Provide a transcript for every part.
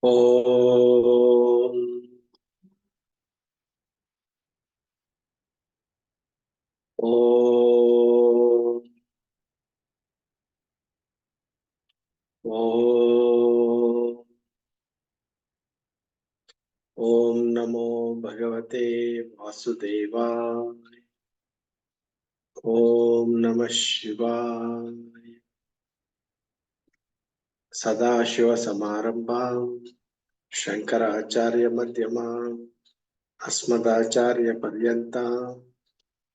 Om. Om. Om. Om Namo Bhagavate Vasudevaya. Om Namah Shivaya. Sadashiva Samarambham Shankaracharya Madhyamam Asmadacharya Paryantam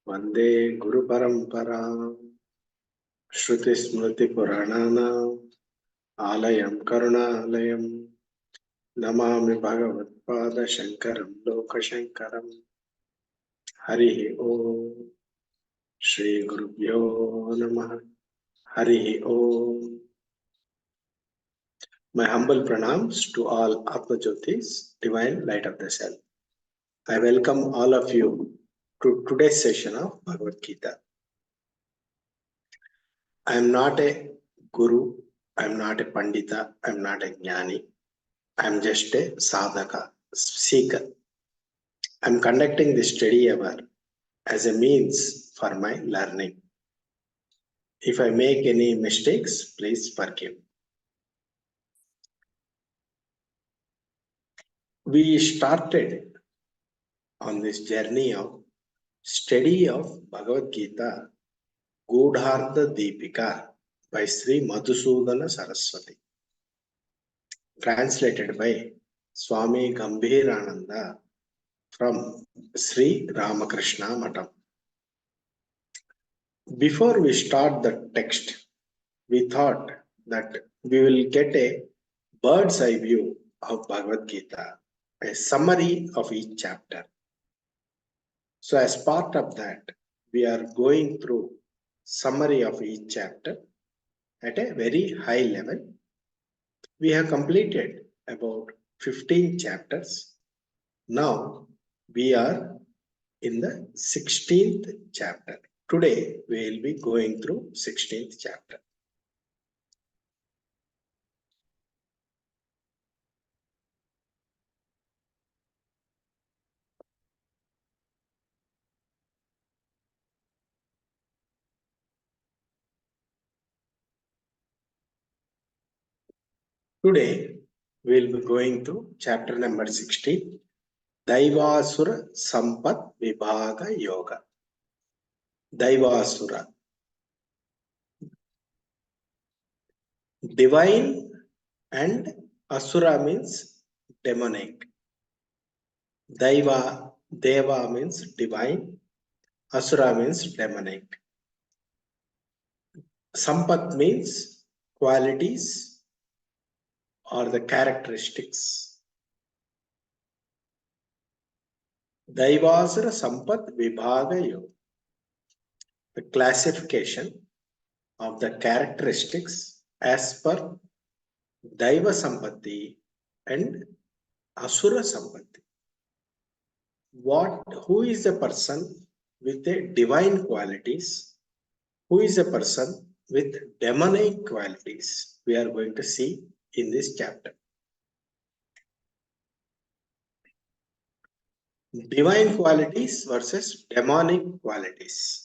Vande Guru Paramparam Shruti Smriti Purananam Alayam Karunalayam Namami Bhagavad Shankaram Lokashankaram Harihi Om Shri Gurubhyo Namaha Harihi Om. My humble pranams to all Atma Jyotis, Divine Light of the Self. I welcome all of you to today's session of Bhagavad Gita. I am not a guru, I am not a pandita, I am not a jnani. I am just a sadhaka, seeker. I am conducting this study hour as a means for my learning. If I make any mistakes, please forgive. We started on this journey of study of Bhagavad Gita, Gudhartha Deepika by Sri Madhusudana Saraswati, translated by Swami Gambhirananda from Sri Ramakrishna Matam. Before we start the text, we thought that we will get a bird's eye view of Bhagavad Gita, a summary of each chapter. So as part of that, we are going through summary of each chapter at a very high level. We have completed about 15 chapters. Now we are in the 16th chapter. Today we will be going through 16th chapter. Today we will be going through chapter number 16, Daivasura Sampat Vibhaga Yoga. Daivasura, divine, and Asura means demonic. Deva means divine, Asura means demonic. Sampat means qualities or the characteristics. Daivasura Sampat Vibhaga Yoga. The classification of the characteristics as per Daiva Sampatti and Asura Sampatti. Who is a person with a divine qualities? Who is a person with demonic qualities? We are going to see in this chapter. Divine qualities versus demonic qualities.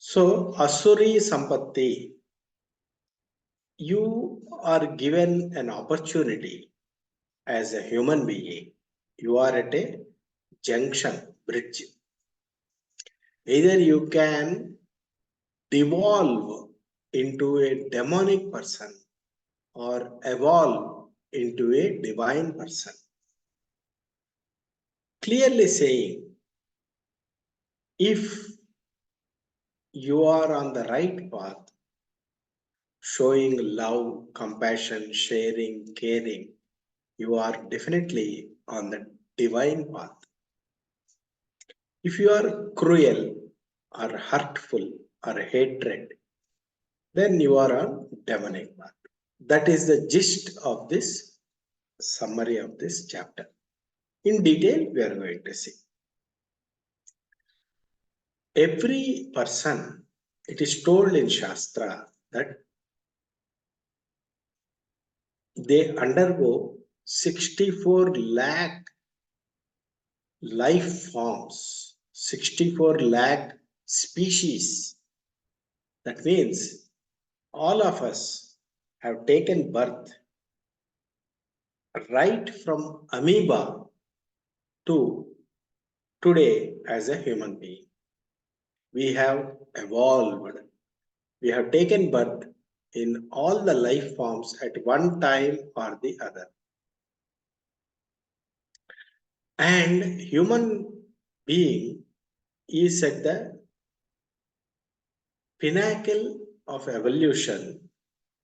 So, Asuri Sampatti, you are given an opportunity as a human being. You are at a junction, bridge. Either you can devolve into a demonic person or evolve into a divine person. Clearly saying, if you are on the right path, showing love, compassion, sharing, caring, you are definitely on the divine path. If you are cruel or hurtful or hatred, then you are on demonic path. That is the gist of this summary of this chapter. In detail, we are going to see. Every person, it is told in Shastra that they undergo 64 lakh life forms, 64 lakh species. That means all of us have taken birth right from amoeba to today as a human being. We have evolved. We have taken birth in all the life forms at one time or the other. And human being is at the pinnacle of evolution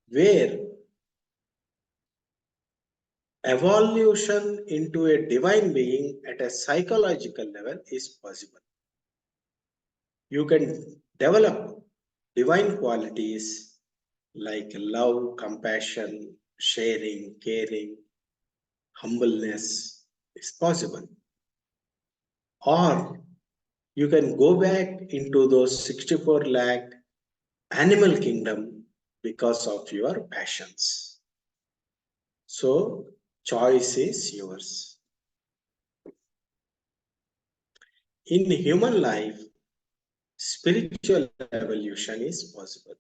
where evolution into a divine being at a psychological level is possible. You can develop divine qualities like love, compassion, sharing, caring, humbleness is possible. Or you can go back into those 64 lakh animal kingdom because of your passions. So, choice is yours. In human life, spiritual evolution is possible.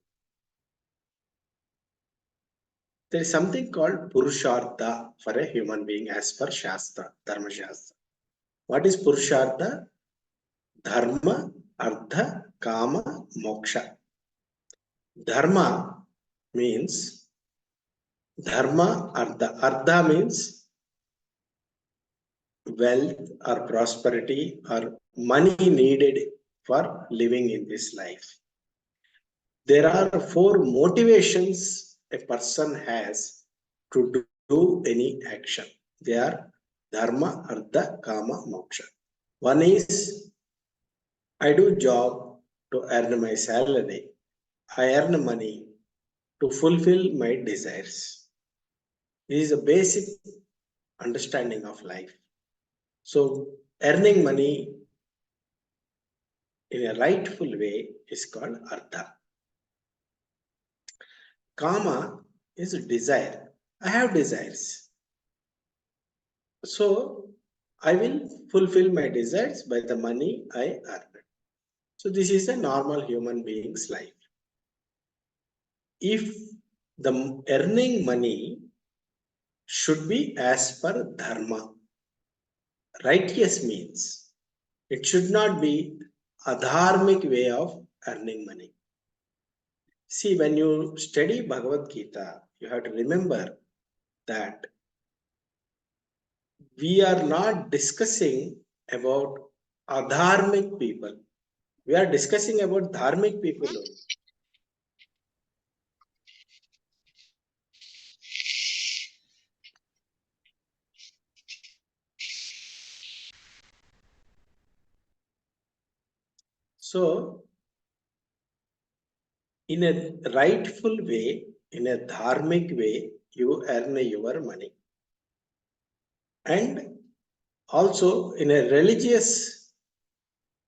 There is something called Purushartha for a human being as per Shastra, Dharma Shastra. What is Purushartha? Dharma, Artha, Kama, Moksha. Dharma means Dharma, Artha. Artha means wealth or prosperity or money needed for living in this life. There are four motivations a person has to do any action. They are Dharma, Artha, Kama, Moksha. One is I do job to earn my salary. I earn money to fulfill my desires. This is a basic understanding of life. So earning money in a rightful way is called Artha. Kama is desire. I have desires. So I will fulfill my desires by the money I earn. So this is a normal human being's life. If the earning money should be as per dharma, righteous means it should not be a dharmic way of earning money. See, when you study Bhagavad Gita, you have to remember that we are not discussing about adharmic people. We are discussing about dharmic people only. So, in a rightful way, in a dharmic way, you earn your money. And also in a religious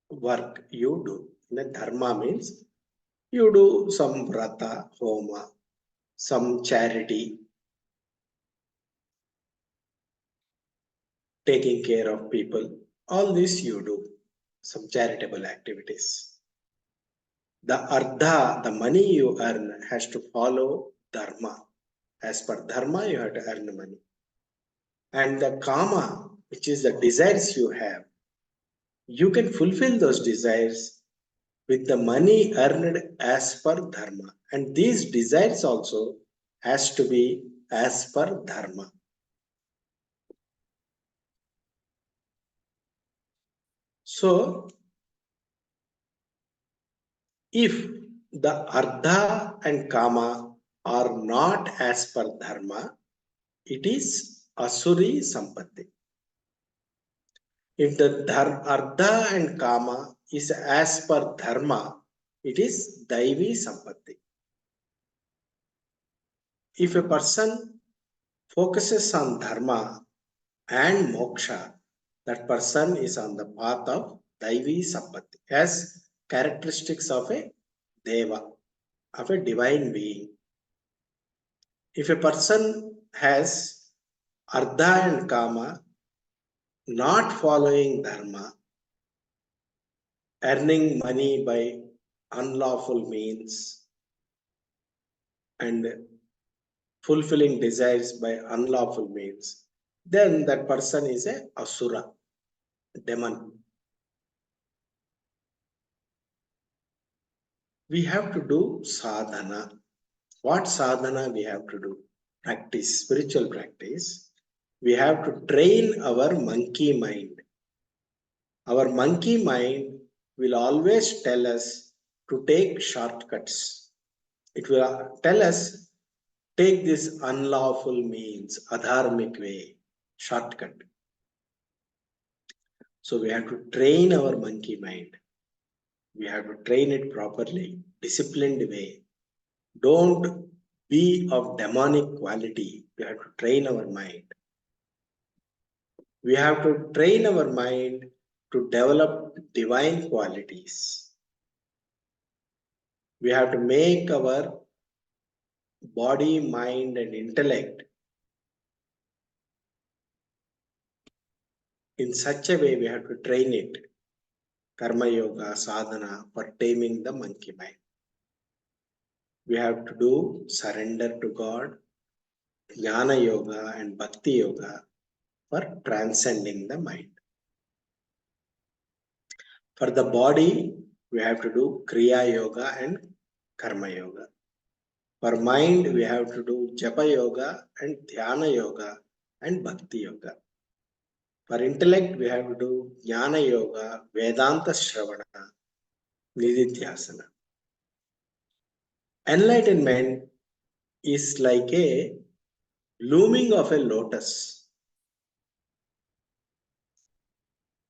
work you do. In a dharma means you do some vrata, homa, some charity, taking care of people. All this you do, some charitable activities. The ardha, the money you earn, has to follow dharma. As per dharma, you have to earn money. And the kama, which is the desires you have, you can fulfill those desires with the money earned as per dharma. And these desires also has to be as per dharma. So, if the ardha and kama are not as per dharma, it is asuri sampatti. If the ardha and kama is as per dharma, it is daivi sampatti. If a person focuses on dharma and moksha, that person is on the path of daivi sampatti, has characteristics of a deva, of a divine being. If a person has Ardha and Kama, not following Dharma, earning money by unlawful means, and fulfilling desires by unlawful means, then that person is a asura, demon. We have to do sadhana. What sadhana we have to do? Practice, spiritual practice. We have to train our monkey mind. Our monkey mind will always tell us to take shortcuts. It will tell us, take this unlawful means, adharmic way, shortcut. So we have to train our monkey mind. We have to train it properly, disciplined way. Don't be of demonic quality. We have to train our mind. We have to train our mind to develop divine qualities. We have to make our body, mind, and intellect in such a way. We have to train it, karma yoga, sadhana, for taming the monkey mind. We have to do surrender to God, jnana yoga and bhakti yoga for transcending the mind. For the body, we have to do kriya yoga and karma yoga. For mind, we have to do japa yoga and dhyana yoga and bhakti yoga. For intellect, we have to do jnana yoga, vedanta shravana, nididhyasana. Enlightenment is like a blooming of a lotus.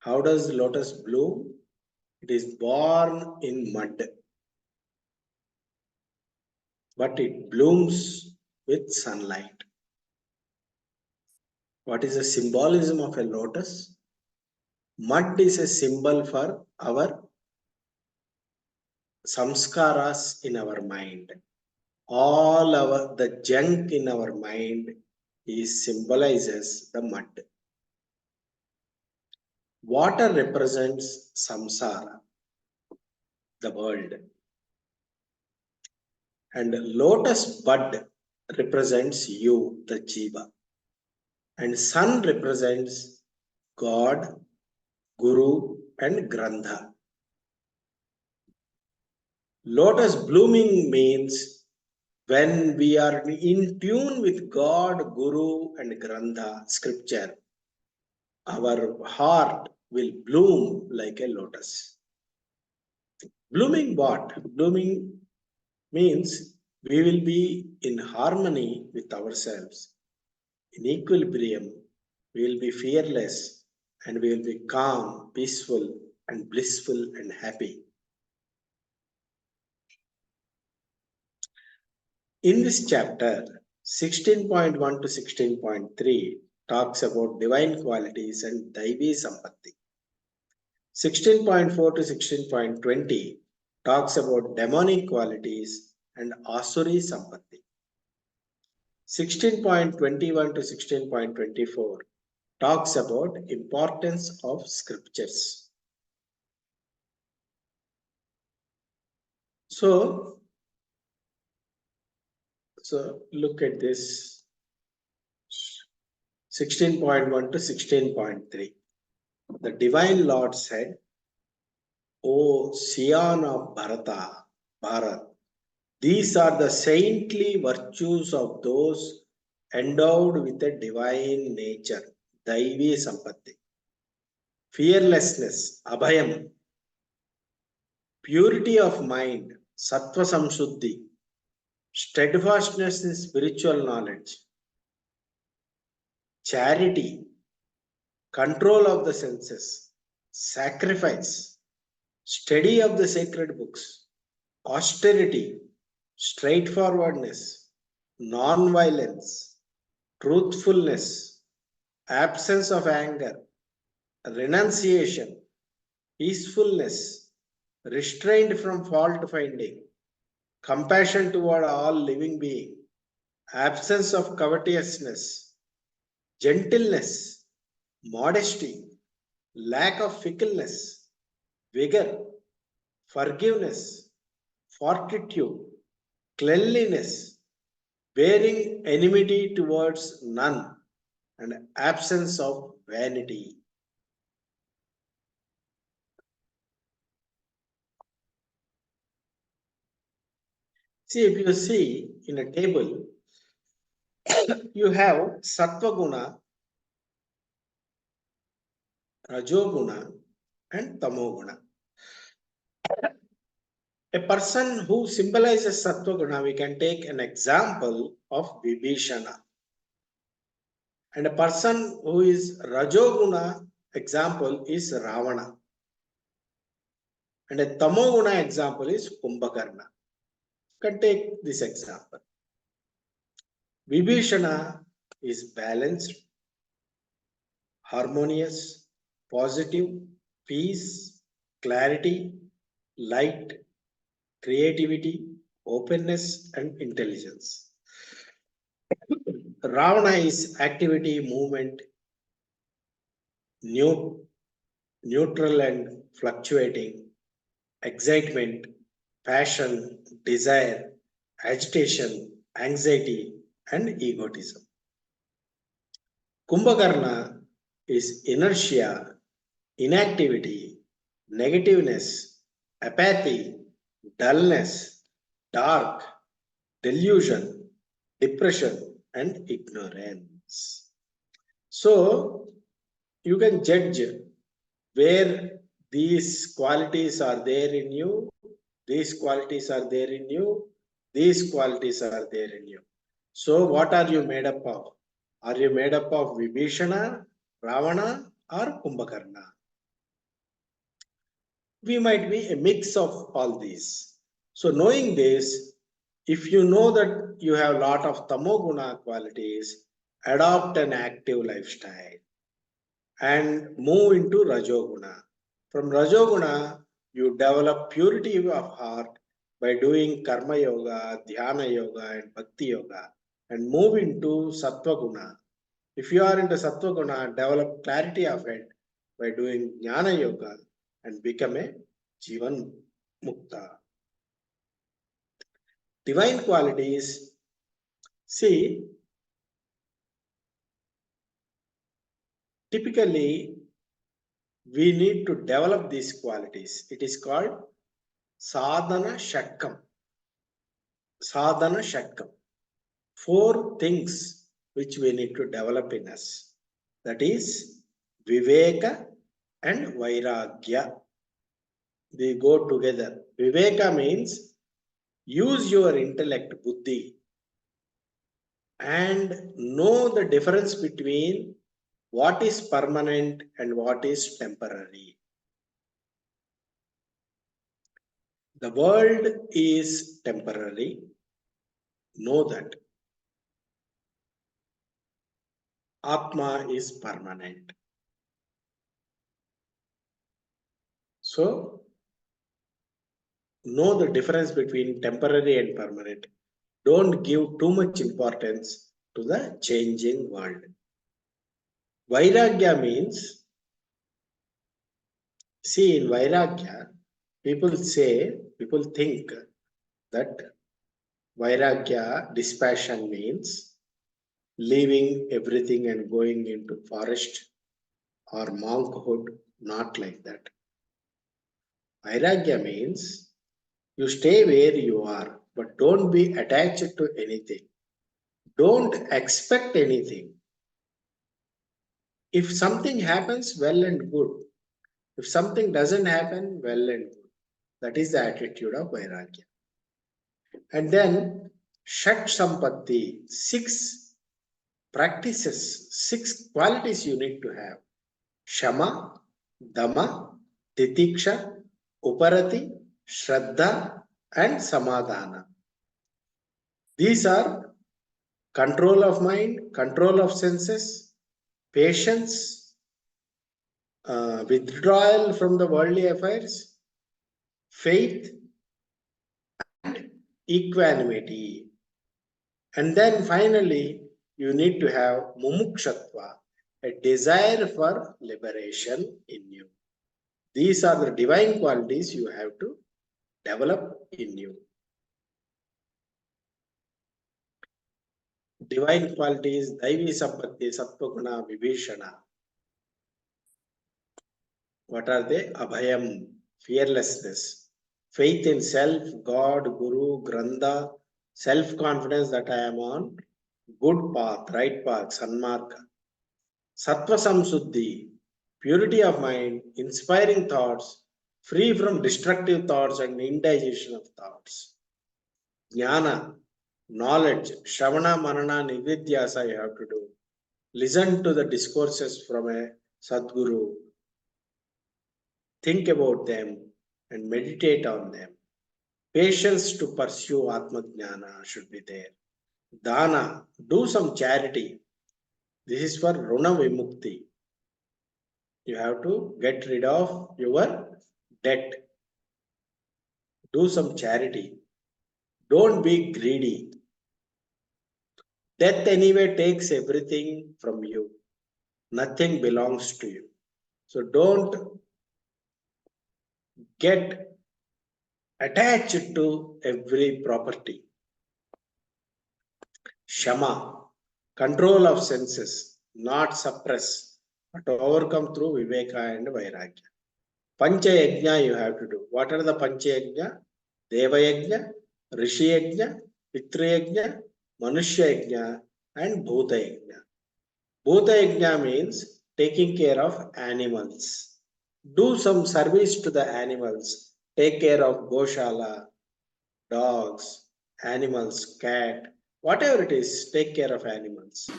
How does the lotus bloom? It is born in mud, but it blooms with sunlight. What is the symbolism of a lotus? Mud is a symbol for our samskaras in our mind. All the junk in our mind symbolizes the mud. Water represents samsara, the world. And lotus bud represents you, the jiva. And sun represents God, Guru, and Grantha. Lotus blooming means when we are in tune with God, Guru, and Grantha, scripture, our heart will bloom like a lotus. Blooming what? Blooming means we will be in harmony with ourselves, in equilibrium. We will be fearless and we will be calm, peaceful, and blissful and happy. In this chapter, 16.1 to 16.3 talks about divine qualities and Daivi Sampatti. 16.4 to 16.20 talks about demonic qualities and Asuri Sampatti. 16.21 to 16.24 talks about importance of scriptures. So look at this 16.1 to 16.3. The Divine Lord said, O Scion of Bharat, these are the saintly virtues of those endowed with a divine nature, Daivi Sampatti. Fearlessness, Abhayam. Purity of mind, Sattva Samshuddhi. Steadfastness in spiritual knowledge. Charity, control of the senses. Sacrifice, study of the sacred books. Austerity, straightforwardness, non-violence, truthfulness, absence of anger, renunciation, peacefulness, restraint from fault finding, compassion toward all living beings, absence of covetousness, gentleness, modesty, lack of fickleness, vigor, forgiveness, fortitude, cleanliness, bearing enmity towards none, and absence of vanity. See, if you see in a table, you have Sattva Guna, Rajoguna, and Tamoguna. A person who symbolizes Sattva Guna, we can take an example of Vibhishana. And a person who is Rajoguna, example is Ravana. And a Tamoguna example is Kumbhakarna. You can take this example. Vibhishana is balanced, harmonious, positive, peace, clarity, light, creativity, openness, and intelligence. Ravana is activity, movement, neutral and fluctuating, excitement, passion, desire, agitation, anxiety, and egotism. Kumbhakarna is inertia, inactivity, negativeness, apathy, dullness, dark, delusion, depression, and ignorance. So, you can judge where these qualities are there in you, these qualities are there in you, these qualities are there in you. So, what are you made up of? Are you made up of Vibhishana, Ravana, or Kumbhakarna? We might be a mix of all these. So, knowing this, if you know that you have a lot of tamoguna qualities, adopt an active lifestyle and move into Rajoguna. From Rajoguna, you develop purity of heart by doing Karma Yoga, Dhyana Yoga, and Bhakti Yoga, and move into Sattva Guna. If you are into Sattva Guna, develop clarity of it by doing Jnana Yoga and become a Jivan Mukta. Divine qualities, see, typically we need to develop these qualities. It is called Sadhana Shatkam. Sadhana Shatkam. 4 things which we need to develop in us. That is Viveka and Vairagya. They go together. Viveka means use your intellect, buddhi, and know the difference between what is permanent and what is temporary. The world is temporary. Know that. Atma is permanent. So, know the difference between temporary and permanent. Don't give too much importance to the changing world. Vairagya means, see, in Vairagya, people think that Vairagya, dispassion means leaving everything and going into forest or monkhood, not like that. Vairagya means you stay where you are, but don't be attached to anything. Don't expect anything. If something happens, well and good. If something doesn't happen, well and good. That is the attitude of Vairagya. And then Shat Sampatti, 6 practices, 6 qualities you need to have. Shama, Dama, Titiksha, Uparati, Shraddha, and Samadhana. These are control of mind, control of senses, patience, withdrawal from the worldly affairs, faith, and equanimity. And then finally, you need to have mumukshatva, a desire for liberation in you. These are the divine qualities you have to develop in you. Divine qualities, Daivi Sampatti, Sattva-guna, Vibhishana. What are they? Abhayam, fearlessness, faith in self, God, Guru, Grantha, self-confidence that I am on good path, right path, Sanmarka. Sattva Samsuddhi, purity of mind, inspiring thoughts, free from destructive thoughts and indigestion of thoughts. Jnana, knowledge, Shravana, Manana, Nividhyasa you have to do. Listen to the discourses from a Sadguru, think about them and meditate on them. Patience to pursue Atma Jnana should be there. Dana, do some charity. This is for Runa Vimukti. You have to get rid of your debt. Do some charity. Don't be greedy. Death anyway takes everything from you. Nothing belongs to you. So don't get attached to every property. Shama, control of senses, not suppress, but overcome through Viveka and Vairagya. Pancha Yajna you have to do. What are the Pancha Yajna? Deva Yajna, Rishi Yajna, Pitra Yajna, Manushya Yajna, and Bhuta Yajna. Bhuta Yajna means taking care of animals. Do some service to the animals. Take care of Goshala, dogs, animals, cat, whatever it is, take care of animals.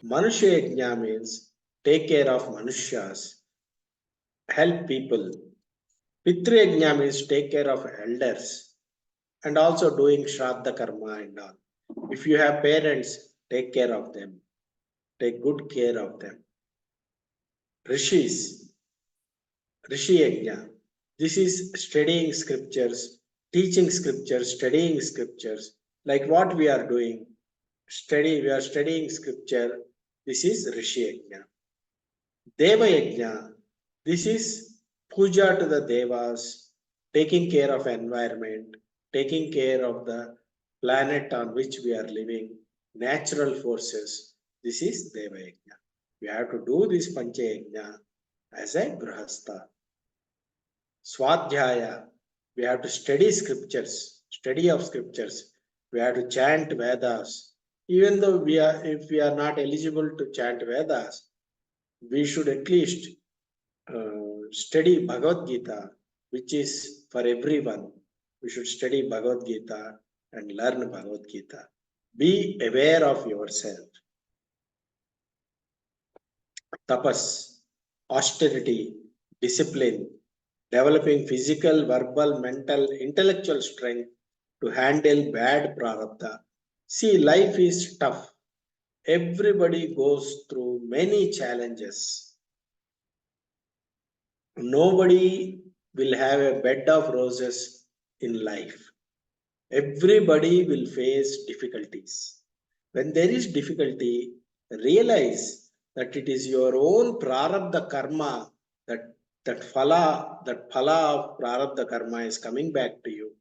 Manushya Yajna means take care of Manushas, help people. Pitra Yajna means take care of elders and also doing Shraddha Karma and all. If you have parents, take care of them. Take good care of them. Rishis, Rishi Yajna. This is studying scriptures, teaching scriptures, studying scriptures, like what we are doing. We are studying scripture. This is Rishi Yajna. Deva Yajna. This is puja to the devas, taking care of environment, taking care of the planet on which we are living, natural forces. This is Deva Yajna. We have to do this Pancha Yajna as a Grahastha. Swadhyaya, we have to study scriptures, study of scriptures. We have to chant Vedas. Even though if we are not eligible to chant Vedas, we should at least study Bhagavad Gita, which is for everyone. We should study Bhagavad Gita and learn Bhagavad Gita. Be aware of yourself. Tapas, austerity, discipline, developing physical, verbal, mental, intellectual strength to handle bad prarabdha. See, life is tough. Everybody goes through many challenges. Nobody will have a bed of roses in life. Everybody will face difficulties. When there is difficulty, realize that it is your own prarabdha karma, that phala of prarabdha karma is coming back to you.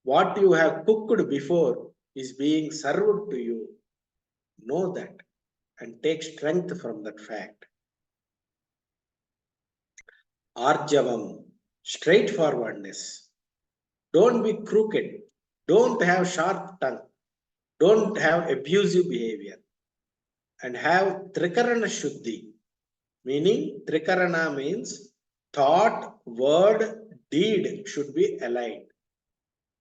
What you have cooked before is being served to you. Know that and take strength from that fact. Arjavam, straightforwardness. Don't be crooked. Don't have sharp tongue. Don't have abusive behavior. And have Trikarana Shuddhi. Meaning, Trikarana means thought, word, deed should be aligned.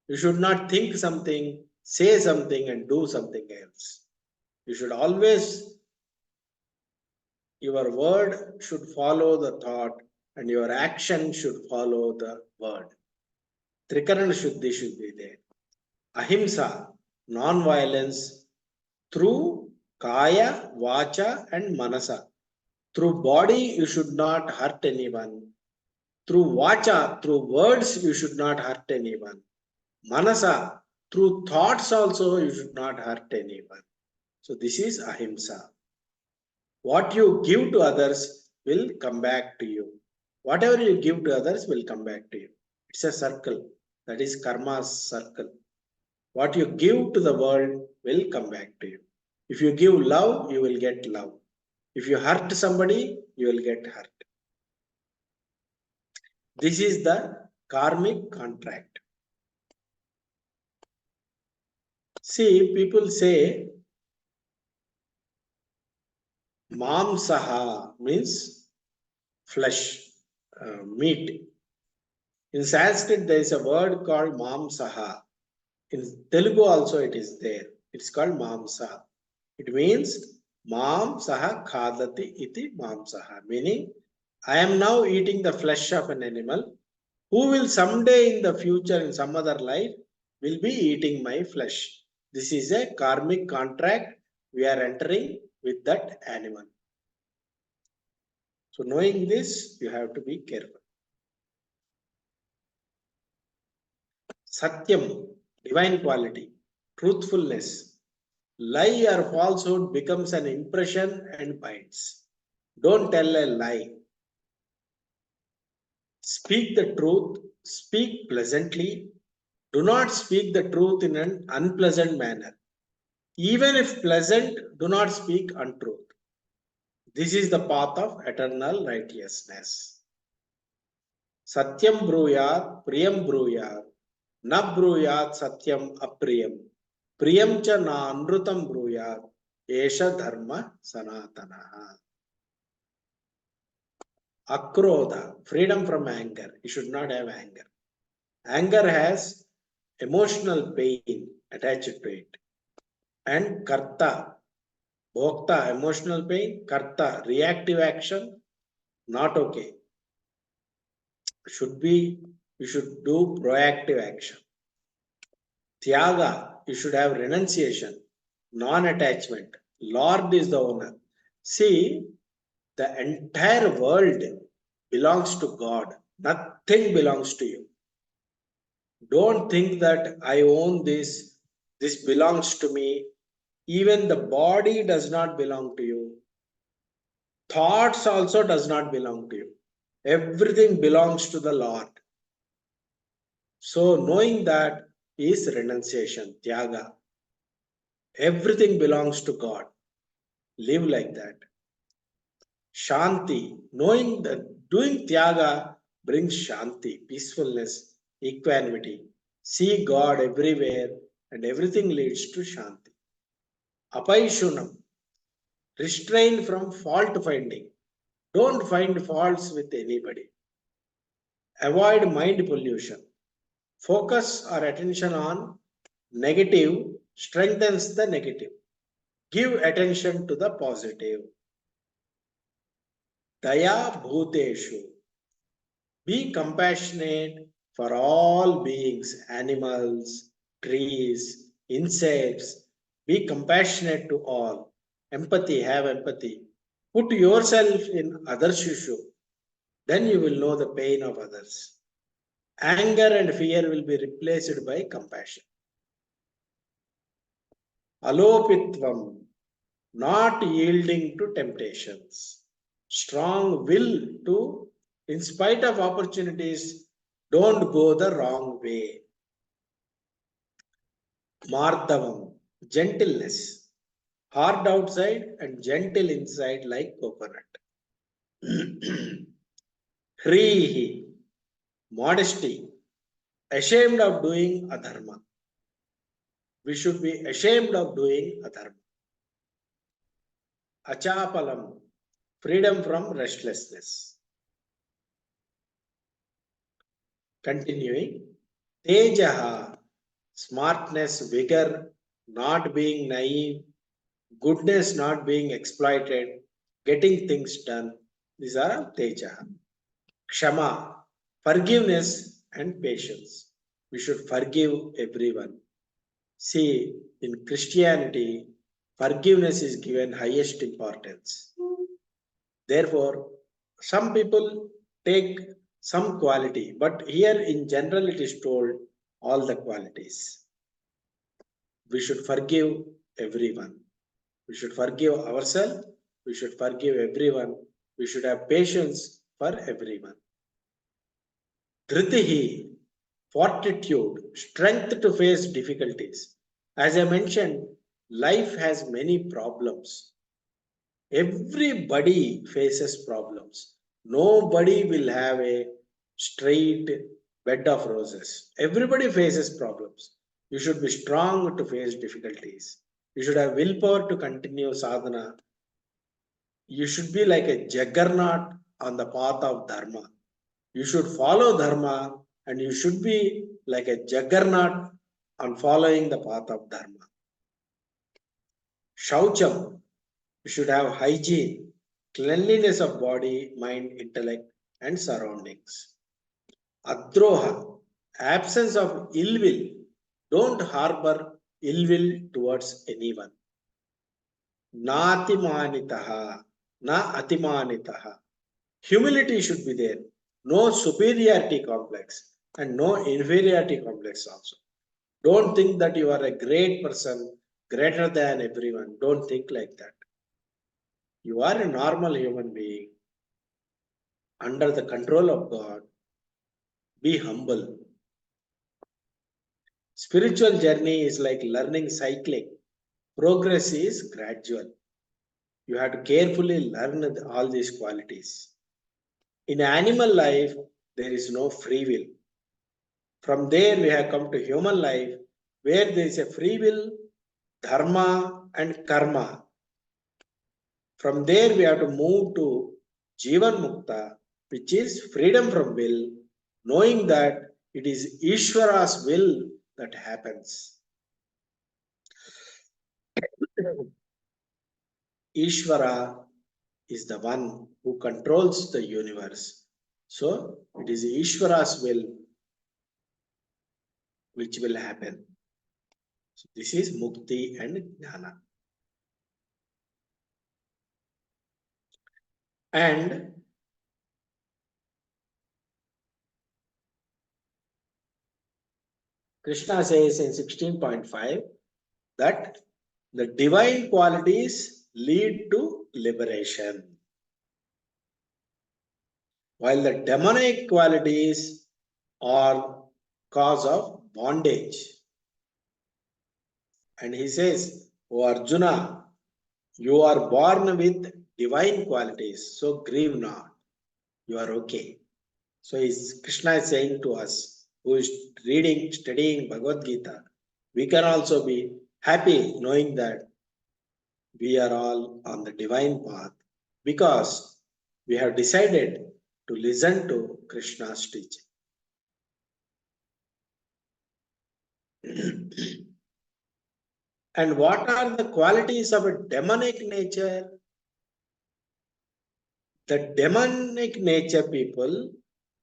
You should not think something, say something, and do something else. You should always, your word should follow the thought, and your action should follow the word. Trikarana Shuddhi should be there. Ahimsa, non-violence through Kaya, Vacha, and Manasa. Through body, you should not hurt anyone. Through Vacha, through words, you should not hurt anyone. Manasa, Through thoughts also, you should not hurt anyone. So this is ahimsa. What you give to others will come back to you. Whatever you give to others will come back to you. It's a circle. That is karma's circle. What you give to the world will come back to you. If you give love, you will get love. If you hurt somebody, you will get hurt. This is the karmic contract. See, people say mamsaha means flesh, meat. In Sanskrit, there is a word called mamsaha. In Telugu also it is there. It's called mamsa. It means mam saha khadati iti mamsaha. Meaning, I am now eating the flesh of an animal who will someday in the future, in some other life, will be eating my flesh. This is a karmic contract we are entering with that animal. So knowing this, you have to be careful. Satyam, divine quality, truthfulness. Lie or falsehood becomes an impression and binds. Don't tell a lie. Speak the truth, speak pleasantly. Do not speak the truth in an unpleasant manner. Even if pleasant, do not speak untruth. This is the path of eternal righteousness. Satyam bruyat, priyam bruyat, na bruyat satyam apriyam, priyam cha na anrutam bruyat, esha dharma sanatana. Akrodha, freedom from anger. You should not have anger. Anger has emotional pain attached to it. And karta, bhokta, emotional pain, karta, reactive action, not okay. You should do proactive action. Tyaga, you should have renunciation, non-attachment. Lord is the owner. See, the entire world belongs to God. Nothing belongs to you. Don't think that I own this, this belongs to me. Even the body does not belong to you. Thoughts also does not belong to you. Everything belongs to the Lord. So knowing that is renunciation, tyaga. Everything belongs to God. Live like that. Shanti, knowing that doing tyaga brings shanti, peacefulness, equanimity. See God everywhere and everything leads to shanti. Apaishunam, restrain from fault finding. Don't find faults with anybody. Avoid mind pollution. Focus or attention on negative strengthens the negative. Give attention to the positive. Daya bhuteshu. Be compassionate for all beings, animals, trees, insects. Be compassionate to all. Empathy, have empathy. Put yourself in others' shoes. Then you will know the pain of others. Anger and fear will be replaced by compassion. Alopitvam, not yielding to temptations. Strong will to, in spite of opportunities, don't go the wrong way. Mardavam, gentleness. Hard outside and gentle inside like coconut. Hrihi, modesty. Ashamed of doing adharma. We should be ashamed of doing adharma. Achapalam, freedom from restlessness. Continuing, Tejaha, smartness, vigor, not being naive, goodness not being exploited, getting things done. These are Tejaha. Kshama, forgiveness and patience. We should forgive everyone. See, in Christianity, forgiveness is given highest importance. Therefore, some people take some quality, but here in general it is told all the qualities. we should forgive everyone. We should forgive ourselves. We should forgive everyone. We should have patience for everyone. Dhritihi, fortitude, strength to face difficulties. As I mentioned, life has many problems. Everybody faces problems. Nobody will have a straight bed of roses. Everybody faces problems. You should be strong to face difficulties. You should have willpower to continue sadhana. You should be like a juggernaut on the path of dharma. You should follow dharma and you should be like a juggernaut on following the path of dharma. Shaucham, you should have hygiene, cleanliness of body, mind, intellect, and surroundings. Adroha, absence of ill will. Don't harbor ill will towards anyone. Natimanitaha, na atimanitaha. Humility should be there. No superiority complex and no inferiority complex also. Don't think that you are a great person, greater than everyone. Don't think like that. You are a normal human being under the control of God. Be humble. Spiritual journey is like learning cycling. Progress is gradual. You have to carefully learn all these qualities. In animal life, there is no free will. From there, we have come to human life, where there is a free will, dharma, and karma. From there, we have to move to Jivan Mukta, which is freedom from will, knowing that it is Ishvara's will that happens. Ishvara is the one who controls the universe. So, it is Ishvara's will which will happen. So, this is Mukti and Jnana. And Krishna says in 16.5 that the divine qualities lead to liberation, while the demonic qualities are cause of bondage. And he says, O Arjuna, you are born with divine qualities, so grieve not. You are okay. So Krishna is saying to us, who is reading, studying Bhagavad Gita, we can also be happy knowing that we are all on the divine path because we have decided to listen to Krishna's teaching. And what are the qualities of a demonic nature? The demonic nature people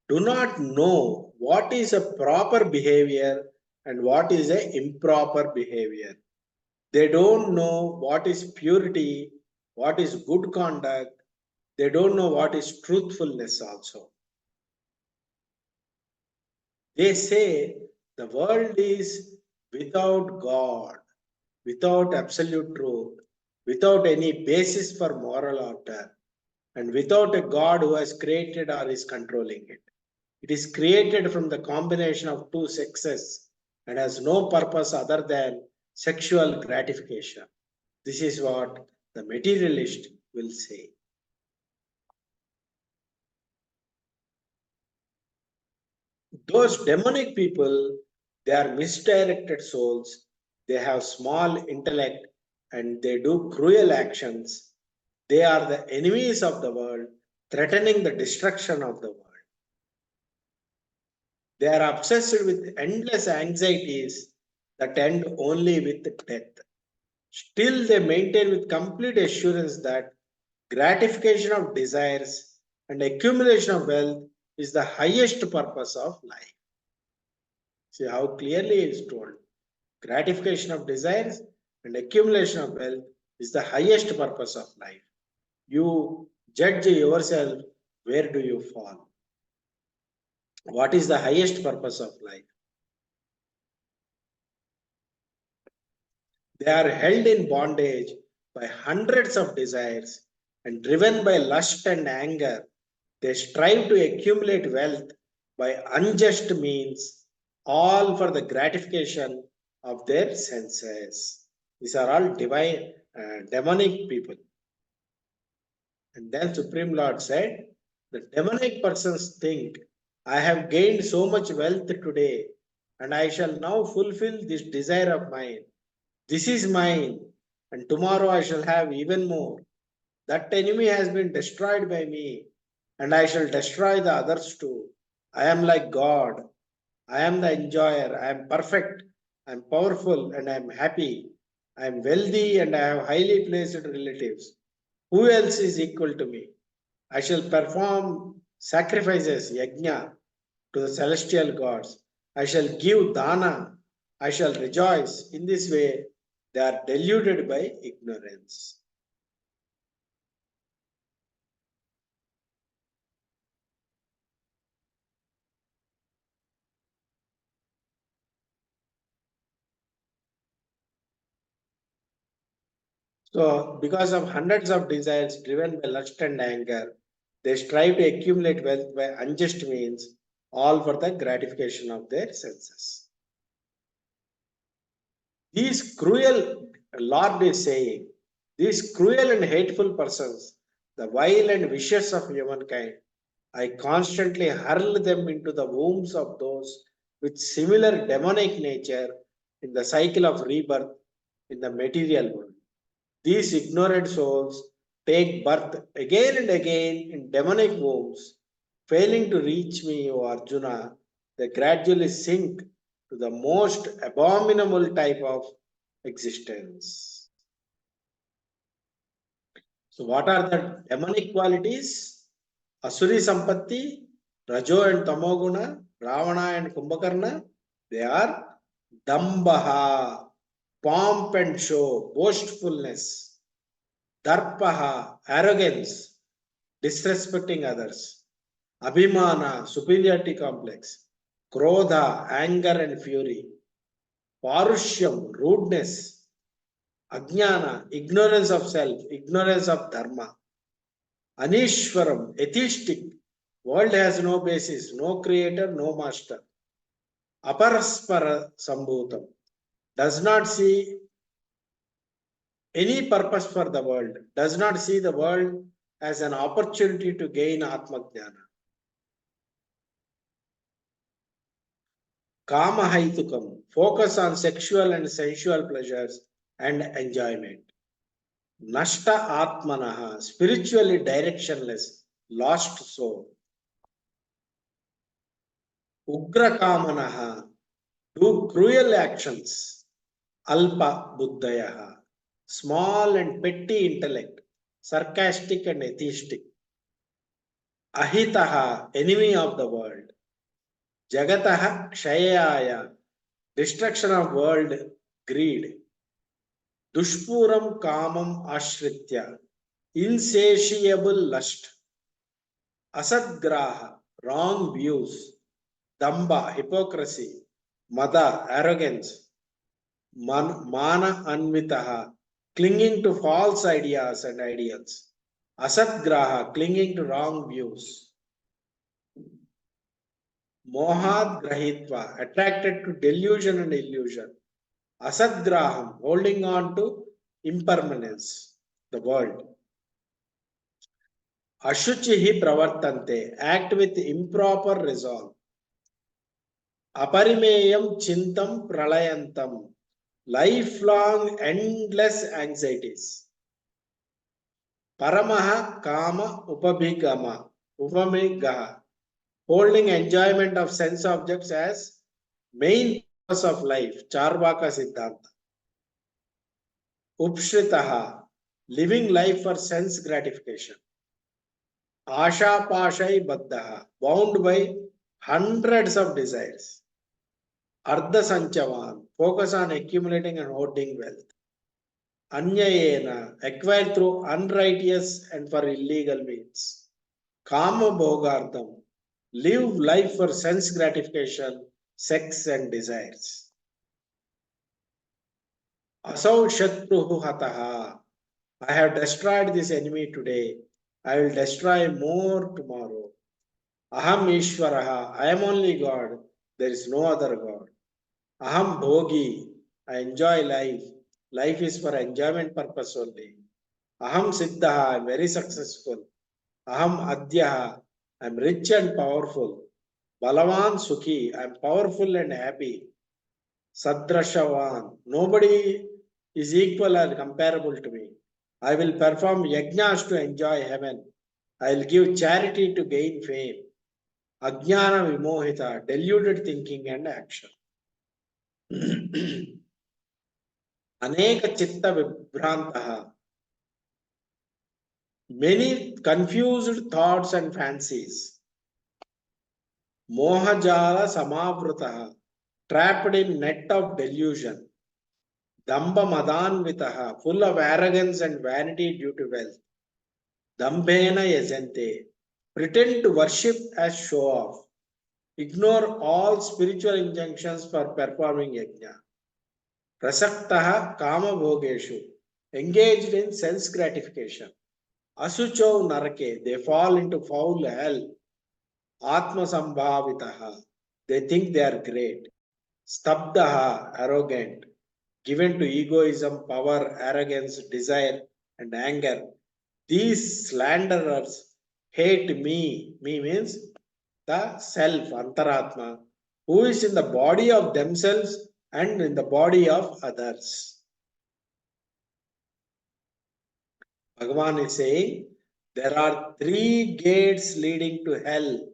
do not know what is a proper behavior and what is a improper behavior. They don't know what is purity, what is good conduct. They don't know what is truthfulness also. They say the world is without God, without absolute truth, without any basis for moral order, and without a God who has created or is controlling it. It is created from the combination of two sexes and has no purpose other than sexual gratification. This is what the materialist will say. Those demonic people, they are misdirected souls. They have small intellect and they do cruel actions. They are the enemies of the world, threatening the destruction of the world. They are obsessed with endless anxieties that end only with death. Still, they maintain with complete assurance that gratification of desires and accumulation of wealth is the highest purpose of life. See how clearly it is told. Gratification of desires and accumulation of wealth is the highest purpose of life. You judge yourself, where do you fall? What is the highest purpose of life? They are held in bondage by hundreds of desires and driven by lust and anger. They strive to accumulate wealth by unjust means, all for the gratification of their senses. These are all divine, demonic people. And then Supreme Lord said, the demonic persons think, I have gained so much wealth today, and I shall now fulfill this desire of mine. This is mine, and tomorrow I shall have even more. That enemy has been destroyed by me, and I shall destroy the others too. I am like God. I am the enjoyer. I am perfect. I am powerful, and I am happy. I am wealthy, and I have highly placed relatives. Who else is equal to me? I shall perform sacrifices, yajna, to the celestial gods. I shall give dana. I shall rejoice. In this way, they are deluded by ignorance. So, because of hundreds of desires driven by lust and anger, they strive to accumulate wealth by unjust means, all for the gratification of their senses. These cruel, Lord is saying, these cruel and hateful persons, the vile and vicious of humankind, I constantly hurl them into the wombs of those with similar demonic nature in the cycle of rebirth in the material world. These ignorant souls take birth again and again in demonic wombs, failing to reach me, O Arjuna. They gradually sink to the most abominable type of existence. So, what are the demonic qualities? Asuri Sampatti, Rajo and Tamoguna, Ravana and Kumbhakarna, they are Dambaha, pomp and show, boastfulness, Darpaha, arrogance, disrespecting others, Abhimana, superiority complex, Krodha, anger and fury, Parushyam, rudeness, Ajnana, ignorance of self, ignorance of dharma, Anishwaram, atheistic, world has no basis, no creator, no master, Aparaspara Sambhutam, does not see any purpose for the world, does not see the world as an opportunity to gain Atma Jnana. Kama Haitukam, focus on sexual and sensual pleasures and enjoyment. Nashta Atmanaha, spiritually directionless, lost soul. Ugra Kamanaha, do cruel actions. Alpa Buddhayaha, small and petty intellect, sarcastic and atheistic. Ahitaha, enemy of the world. Jagataha Kshayaya, destruction of world, greed. Dushpuram Kamam Ashritya, insatiable lust. Asadgraha, wrong views. Damba, hypocrisy. Mada, arrogance. Mana Anvitaha, clinging to false ideas and ideals. Asatgraha, clinging to wrong views. Mohad Grahitva, attracted to delusion and illusion. Asadgraham, holding on to impermanence, the world. Ashuchihi pravartante, act with improper resolve. Aparimeyam chintam pralayantam, lifelong endless anxieties. Paramaha kama upamigaha, holding enjoyment of sense objects as main purpose of life, Charvaka Siddhanta. Upshritaha, living life for sense gratification. Asha Pashai Baddhaha, bound by hundreds of desires. Ardha Sanchavan, focus on accumulating and hoarding wealth. Anyayena, acquired through unrighteous and for illegal means. Kama Bhogartham, live life for sense gratification, sex and desires. Asau Shatruhu Hataha. I have destroyed this enemy today. I will destroy more tomorrow. Aham Ishvaraha. I am only God. There is no other God. Aham Bhogi. I enjoy life. Life is for enjoyment purpose only. Aham Siddhaha. I am very successful. Aham Adhyaha. I am rich and powerful. Balavan Sukhi. I am powerful and happy. Sadrashavan. Nobody is equal or comparable to me. I will perform yajnas to enjoy heaven. I will give charity to gain fame. Ajnana vimohita, deluded thinking and action. Aneka chitta vibhrantaha, many confused thoughts and fancies. Mohajala samavrataha, trapped in net of delusion. Damba madanvitaha, full of arrogance and vanity due to wealth. Dambena yajante, pretend to worship as show off. Ignore all spiritual injunctions for performing yajna. Prasaktaha kama bhogeshu, engaged in sense gratification. Asucho narake, they fall into foul hell. Atma sambhavitaha, they think they are great. Stabdaha, arrogant, given to egoism, power, arrogance, desire, and anger. These slanderers hate me. Me means the self, Antaratma, who is in the body of themselves and in the body of others. Bhagavan is saying there are three gates leading to hell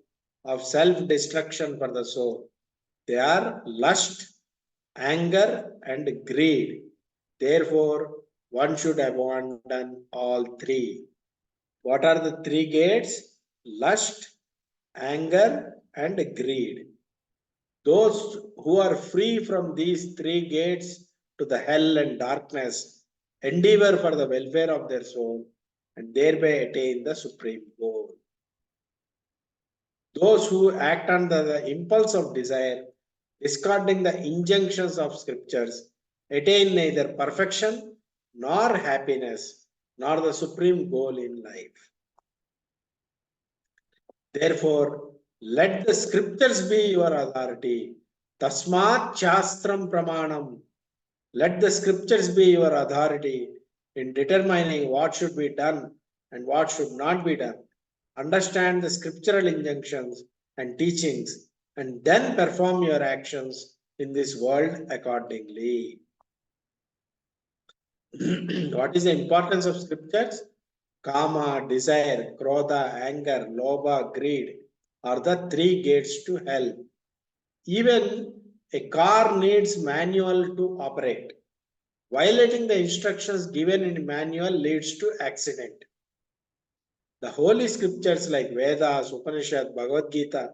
of self-destruction for the soul. They are lust, anger, and greed. Therefore, one should abandon all three. What are the three gates? Lust, anger, and greed. Those who are free from these three gates to the hell and darkness endeavor for the welfare of their soul and thereby attain the supreme goal. Those who act under the impulse of desire, discarding the injunctions of scriptures, attain neither perfection nor happiness nor the supreme goal in life. Therefore, let the scriptures be your authority. Tasmat Shastram Pramanam. Let the scriptures be your authority in determining what should be done and what should not be done. Understand the scriptural injunctions and teachings and then perform your actions in this world accordingly. What is the importance of scriptures? Kama, desire, krodha, anger, lobha, greed are the three gates to hell. Even a car needs manual to operate. Violating the instructions given in manual leads to accident. The holy scriptures like Vedas, Upanishad, Bhagavad Gita,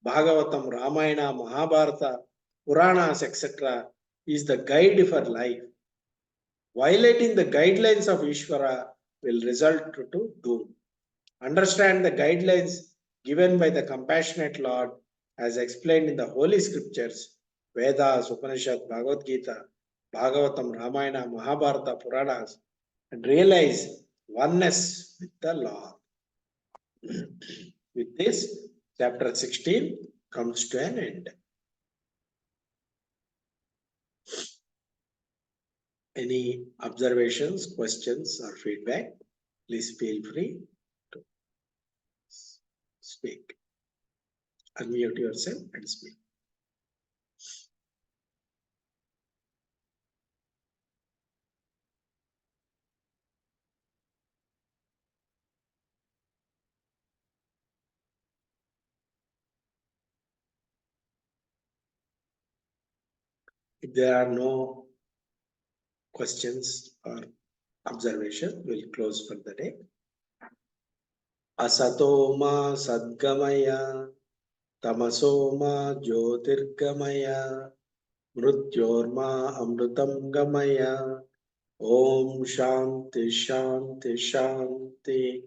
Bhagavatam, Ramayana, Mahabharata, Puranas, etc. is the guide for life. Violating the guidelines of Ishvara will result to doom. Understand the guidelines given by the compassionate Lord as explained in the holy scriptures, Vedas, Upanishad, Bhagavad Gita, Bhagavatam, Ramayana, Mahabharata, Puranas, and realize oneness with the Lord. With this, chapter 16 comes to an end. Any observations, questions, or feedback? Please feel free to speak. Unmute yourself and speak. If there are no questions or observation, we'll close for the day. Asatoma sadgamaya, tamasoma jyotirgamaya, mrutyorma amrutam gamaya. Om Shanti Shanti Shanti.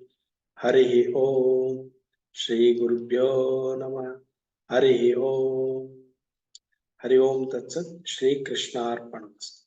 Hari Om. Shri Gurubhyo Namah. Hari Om. Hari Om Tat Sat. Shri Krishna Arpanamstu.